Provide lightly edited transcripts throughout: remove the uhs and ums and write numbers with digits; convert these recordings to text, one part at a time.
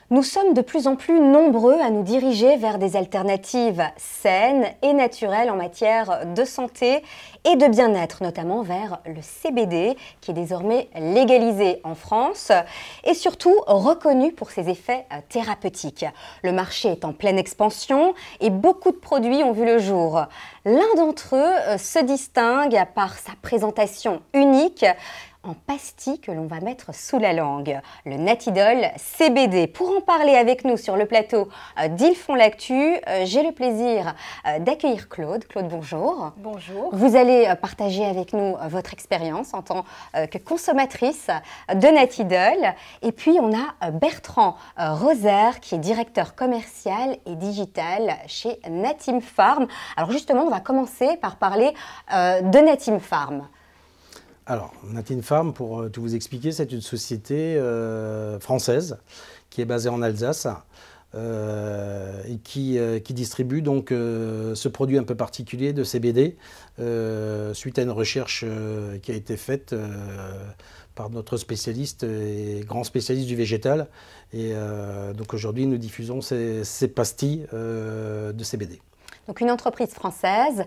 Nous sommes de plus en plus nombreux à nous diriger vers des alternatives saines et naturelles en matière de santé et de bien-être, notamment vers le CBD qui est désormais légalisé en France et surtout reconnu pour ses effets thérapeutiques. Le marché est en pleine expansion et beaucoup de produits ont vu le jour. L'un d'entre eux se distingue par sa présentation unique en pastille que l'on va mettre sous la langue, le Natidol CBD. Pour en parler avec nous sur le plateau d'Ils font l'actu, j'ai le plaisir d'accueillir Claude. Claude, bonjour. Bonjour. Vous allez partager avec nous votre expérience en tant que consommatrice de Natidol. Et puis on a Bertrand Rosaire qui est directeur commercial et digital chez Natim Pharm. Alors justement, on va commencer par parler de Natim Pharm. Alors, Natim Pharm, pour tout vous expliquer, c'est une société française qui est basée en Alsace et qui distribue donc ce produit un peu particulier de CBD suite à une recherche qui a été faite par notre spécialiste et grand spécialiste du végétal. Et donc aujourd'hui, nous diffusons ces pastilles de CBD. Donc une entreprise française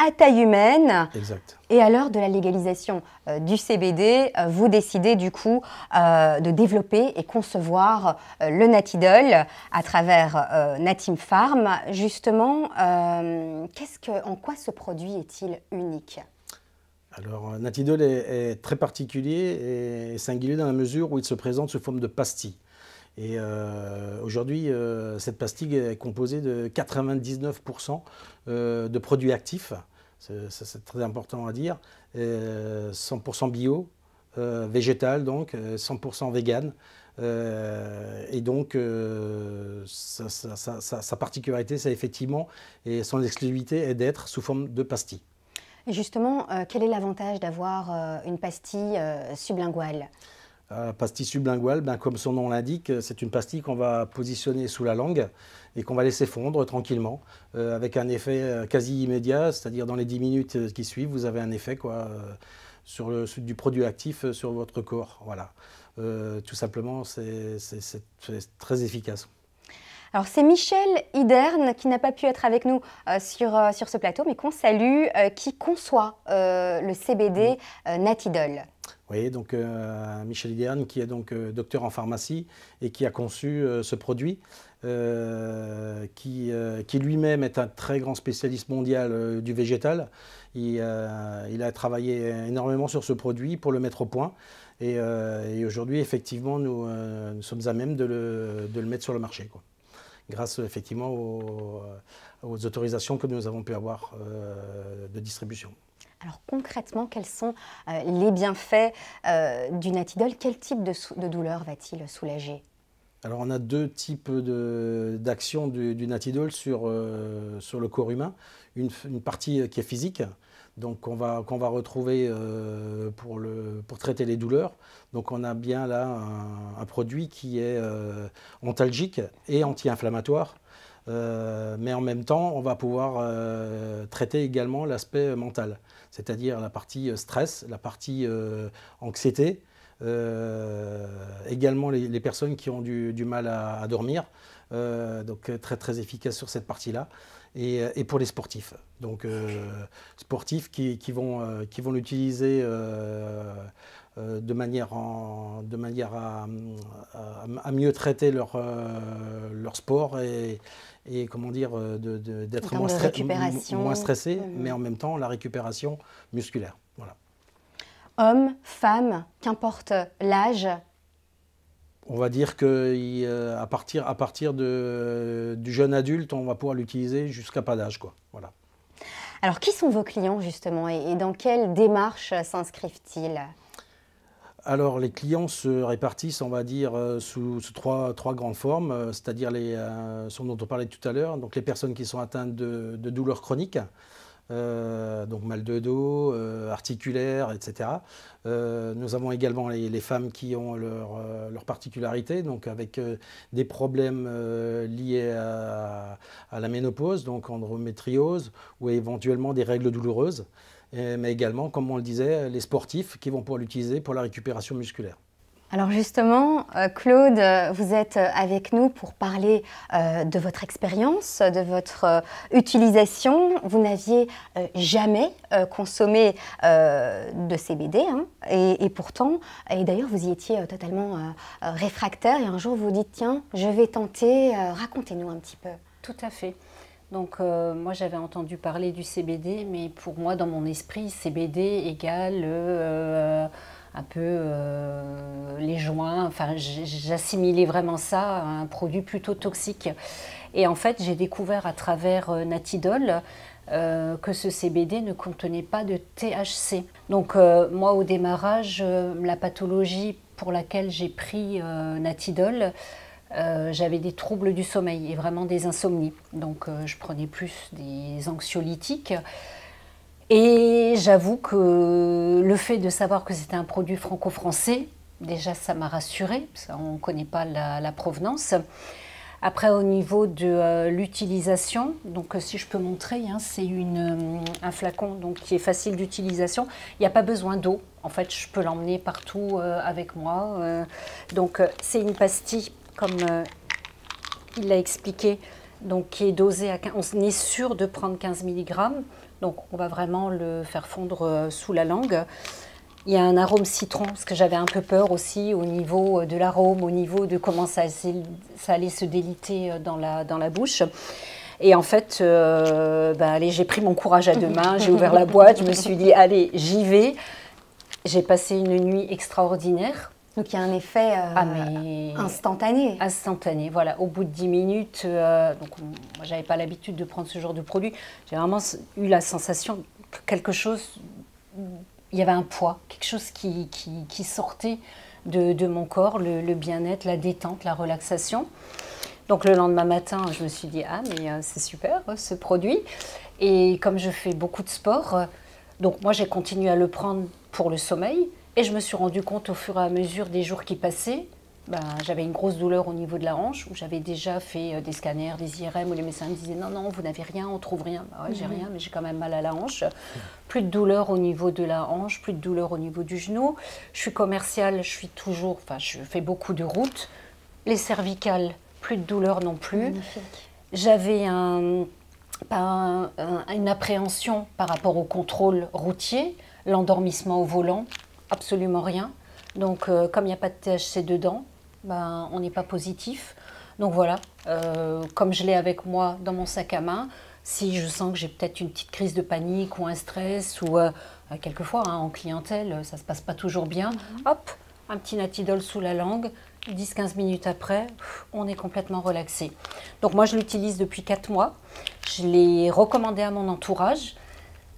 à taille humaine. Exact. Et à l'heure de la légalisation du CBD, vous décidez du coup de développer et concevoir le Natidol à travers Natim Pharm. Justement, en quoi ce produit est-il unique ? Alors, Natidol est très particulier et singulier dans la mesure où il se présente sous forme de pastille. Et aujourd'hui, cette pastille est composée de 99% de produits actifs. C'est très important à dire. 100% bio, végétal donc, 100% vegan. Et donc, sa particularité, c'est effectivement, et son exclusivité est d'être sous forme de pastille. Et justement, quel est l'avantage d'avoir une pastille sublinguale ? Pastille sublinguale, comme son nom l'indique, c'est une pastille qu'on va positionner sous la langue et qu'on va laisser fondre tranquillement avec un effet quasi immédiat, c'est-à-dire dans les 10 minutes qui suivent, vous avez un effet du produit actif sur votre corps. Voilà. Tout simplement, c'est très efficace. Alors c'est Michel Iderne qui n'a pas pu être avec nous sur ce plateau, mais qu'on salue, qui conçoit le CBD Natidol. Oui, donc Michel Iderne qui est donc docteur en pharmacie et qui a conçu ce produit, qui lui-même est un très grand spécialiste mondial du végétal. Il a travaillé énormément sur ce produit pour le mettre au point et aujourd'hui effectivement nous sommes à même de le mettre sur le marché, quoi, grâce effectivement aux autorisations que nous avons pu avoir de distribution. Alors concrètement, quels sont les bienfaits du Natidol ? Quel type de douleur va-t-il soulager ? Alors on a deux types d'actions du Natidol sur le corps humain. Une partie qui est physique, donc qu'on va retrouver pour traiter les douleurs. Donc on a bien là un produit qui est antalgique et anti-inflammatoire. Mais en même temps, on va pouvoir traiter également l'aspect mental, c'est-à-dire la partie stress, la partie anxiété, également les personnes qui ont du mal à dormir, donc très très efficace sur cette partie-là, et pour les sportifs, donc sportifs qui vont l'utiliser de manière à mieux traiter leur sport et comment dire, d'être moins stressé, mais en même temps la récupération musculaire. Voilà. Hommes, femmes, qu'importe l'âge. On va dire qu'à partir du jeune adulte, on va pouvoir l'utiliser jusqu'à pas d'âge, quoi. Voilà. Alors qui sont vos clients justement et dans quelle démarche s'inscrivent-ils ? Alors les clients se répartissent, on va dire, sous trois grandes formes, c'est-à-dire ce dont on parlait tout à l'heure, donc les personnes qui sont atteintes de douleurs chroniques, donc mal de dos, articulaires, etc. Nous avons également les femmes qui ont leur particularité, donc avec des problèmes liés à la ménopause, donc endométriose, ou éventuellement des règles douloureuses. Mais également, comme on le disait, les sportifs qui vont pouvoir l'utiliser pour la récupération musculaire. Alors justement, Claude, vous êtes avec nous pour parler de votre expérience, de votre utilisation. Vous n'aviez jamais consommé de CBD, hein, et pourtant, et d'ailleurs vous y étiez totalement réfractaire, et un jour vous vous dites, tiens, je vais tenter, racontez-nous un petit peu. Tout à fait. Donc moi j'avais entendu parler du CBD, mais pour moi dans mon esprit, CBD égale un peu les joints, enfin j'assimilais vraiment ça à un produit plutôt toxique. Et en fait j'ai découvert à travers Natidol que ce CBD ne contenait pas de THC. Donc moi au démarrage, la pathologie pour laquelle j'ai pris Natidol, j'avais des troubles du sommeil et vraiment des insomnies. Donc je prenais plus des anxiolytiques. Et j'avoue que le fait de savoir que c'était un produit franco-français, déjà ça m'a rassurée, parce qu'on ne connaît pas la provenance. Après au niveau de l'utilisation, donc si je peux montrer, hein, c'est un flacon donc, qui est facile d'utilisation. Il n'y a pas besoin d'eau, en fait je peux l'emmener partout avec moi. Donc c'est une pastille comme il l'a expliqué, donc qui est dosée à 15, on est sûr de prendre 15 mg. Donc on va vraiment le faire fondre sous la langue. Il y a un arôme citron, parce que j'avais un peu peur aussi au niveau de l'arôme, au niveau de comment ça allait se déliter dans la bouche. Et en fait, allez, j'ai pris mon courage à deux mains, j'ai ouvert la boîte, je me suis dit, allez, j'y vais. J'ai passé une nuit extraordinaire. Donc il y a un effet instantané. Instantané, voilà. Au bout de 10 minutes, donc moi j'avais pas l'habitude de prendre ce genre de produit. J'ai vraiment eu la sensation que quelque chose, il y avait un poids, quelque chose qui sortait de mon corps, le bien-être, la détente, la relaxation. Donc le lendemain matin, je me suis dit, ah mais c'est super ce produit. Et comme je fais beaucoup de sport, donc moi j'ai continué à le prendre pour le sommeil. Et je me suis rendu compte au fur et à mesure des jours qui passaient, j'avais une grosse douleur au niveau de la hanche, où j'avais déjà fait des scanners, des IRM, où les médecins me disaient non, vous n'avez rien, on trouve rien. Ouais, j'ai rien, mais j'ai quand même mal à la hanche. Plus de douleur au niveau de la hanche, plus de douleur au niveau du genou. Je suis commerciale, je fais beaucoup de routes. Les cervicales, plus de douleur non plus. J'avais une appréhension par rapport au contrôle routier, l'endormissement au volant. Absolument rien. Donc, comme il n'y a pas de THC dedans, on n'est pas positif. Donc voilà, comme je l'ai avec moi dans mon sac à main, si je sens que j'ai peut-être une petite crise de panique ou un stress, ou quelquefois en clientèle, ça ne se passe pas toujours bien, hop, un petit Natidol sous la langue, 10-15 minutes après, on est complètement relaxé. Donc moi, je l'utilise depuis 4 mois. Je l'ai recommandé à mon entourage.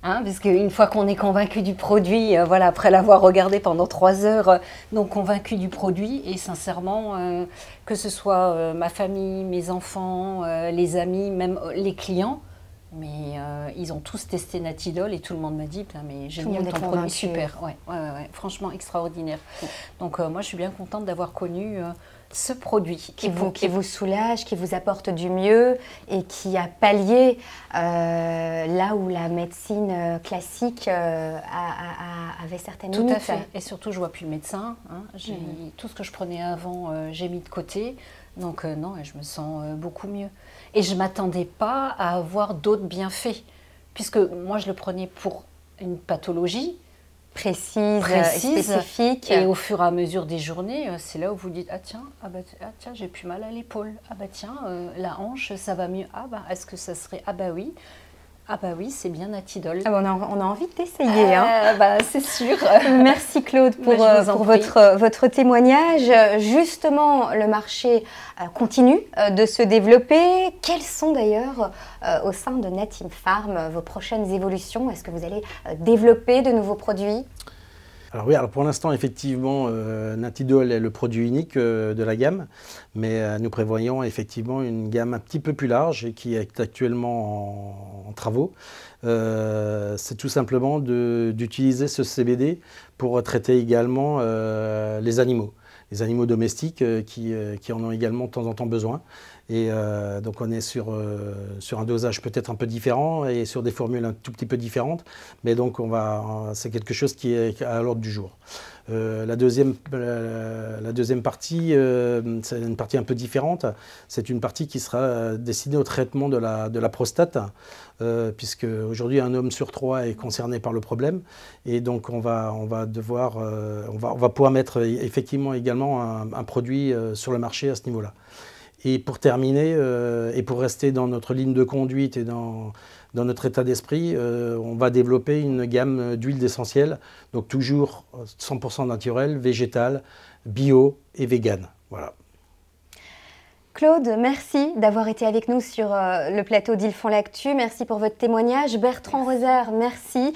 Hein, parce qu'une fois qu'on est convaincu du produit, voilà, après l'avoir regardé pendant 3 heures, donc convaincu du produit, et sincèrement, que ce soit ma famille, mes enfants, les amis, même les clients, mais ils ont tous testé Natidol et tout le monde m'a dit, mais génial, ton produit, super, ouais, franchement extraordinaire. Donc moi je suis bien contente d'avoir connu ce produit qui vous soulage, qui vous apporte du mieux et qui a pallié là où la médecine classique avait certaines limites. Tout à fait. Et surtout, je ne vois plus le médecin. Hein. Tout ce que je prenais avant, j'ai mis de côté. Donc non, je me sens beaucoup mieux. Et je ne m'attendais pas à avoir d'autres bienfaits. Puisque moi, je le prenais pour une pathologie précise, spécifique. Et au fur et à mesure des journées, c'est là où vous dites, ah tiens, j'ai plus mal à l'épaule. Ah bah tiens, la hanche, ça va mieux. Ah bah, est-ce que ça serait, ah bah oui, c'est bien Natidol. Ah bah on a envie d'essayer. C'est sûr. Merci Claude pour votre témoignage. Justement, le marché continue de se développer. Quelles sont d'ailleurs au sein de Natim Pharm vos prochaines évolutions? Est-ce que vous allez développer de nouveaux produits? Alors oui, pour l'instant, effectivement, Natidol est le produit unique de la gamme, mais nous prévoyons effectivement une gamme un petit peu plus large et qui est actuellement en travaux. C'est tout simplement d'utiliser ce CBD pour traiter également les animaux domestiques qui en ont également de temps en temps besoin. Et donc on est sur un dosage peut-être un peu différent et sur des formules un tout petit peu différentes. Mais donc c'est quelque chose qui est à l'ordre du jour. La deuxième partie, c'est une partie un peu différente. C'est une partie qui sera destinée au traitement de la prostate, puisque aujourd'hui un homme sur 3 est concerné par le problème. Et donc on va pouvoir mettre effectivement également un produit sur le marché à ce niveau-là. Et pour terminer, et pour rester dans notre ligne de conduite et dans notre état d'esprit, on va développer une gamme d'huiles d'essentiel, donc toujours 100% naturelle, végétale, bio et vegan. Voilà. Claude, merci d'avoir été avec nous sur le plateau d'Ils font l'actu. Merci pour votre témoignage. Bertrand Roser, merci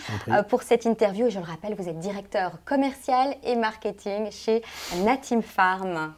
pour cette interview. Et je le rappelle, vous êtes directeur commercial et marketing chez Natim Pharm.